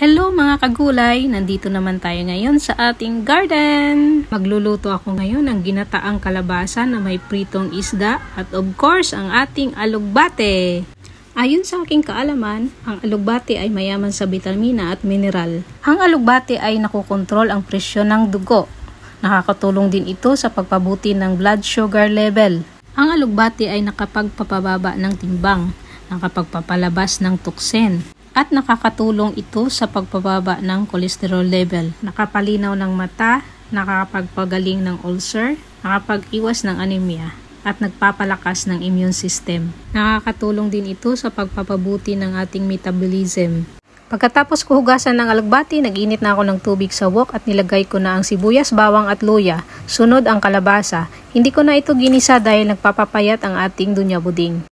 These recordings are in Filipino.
Hello mga kagulay! Nandito naman tayo ngayon sa ating garden. Magluluto ako ngayon ng ginataang kalabasa na may pritong isda at of course ang ating alugbate. Ayon sa aking kaalaman, ang alugbate ay mayaman sa bitamina at mineral. Ang alugbate ay nakokontrol ang presyon ng dugo. Nakakatulong din ito sa pagpabuti ng blood sugar level. Ang alugbate ay nakapagpapababa ng timbang, nakapagpapalabas ng tuksen, at nakakatulong ito sa pagpababa ng cholesterol level. Nakapalinaw ng mata, nakakapagpagaling ng ulcer, nakapag-iwas ng anemia, at nagpapalakas ng immune system. Nakakatulong din ito sa pagpapabuti ng ating metabolism. Pagkatapos ko hugasan ng alugbati, nag-init na ako ng tubig sa wok at nilagay ko na ang sibuyas, bawang at luya. Sunod ang kalabasa. Hindi ko na ito ginisa dahil nagpapapayat ang ating dunya buding.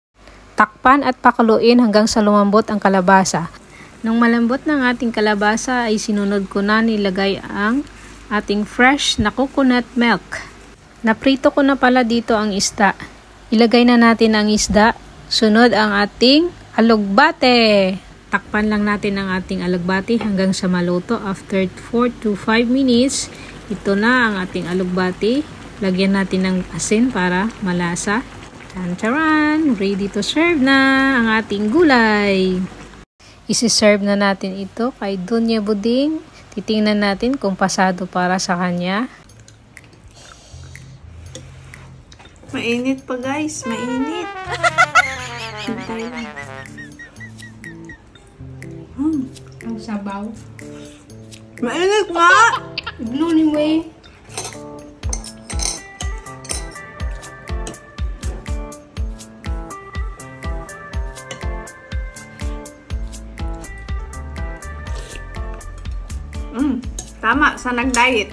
Takpan at pakuluin hanggang sa lumambot ang kalabasa. Nung malambot ng ating kalabasa ay sinunod ko na nilagay ang ating fresh na coconut milk. Naprito ko na pala dito ang isda. Ilagay na natin ang isda. Sunod ang ating alugbate. Takpan lang natin ang ating alugbate hanggang sa maluto. After 4 to 5 minutes, ito na ang ating alugbate. Lagyan natin ng asin para malasa. Charan! Ready to serve na ang ating gulay. Isi-serve na natin ito kay Dunya Buding. Titingnan natin kung pasado para sa kanya. Mainit pa guys, mainit. Ang sabaw. Mainit nga! Iglunin mo eh. Tama sa nag-diet.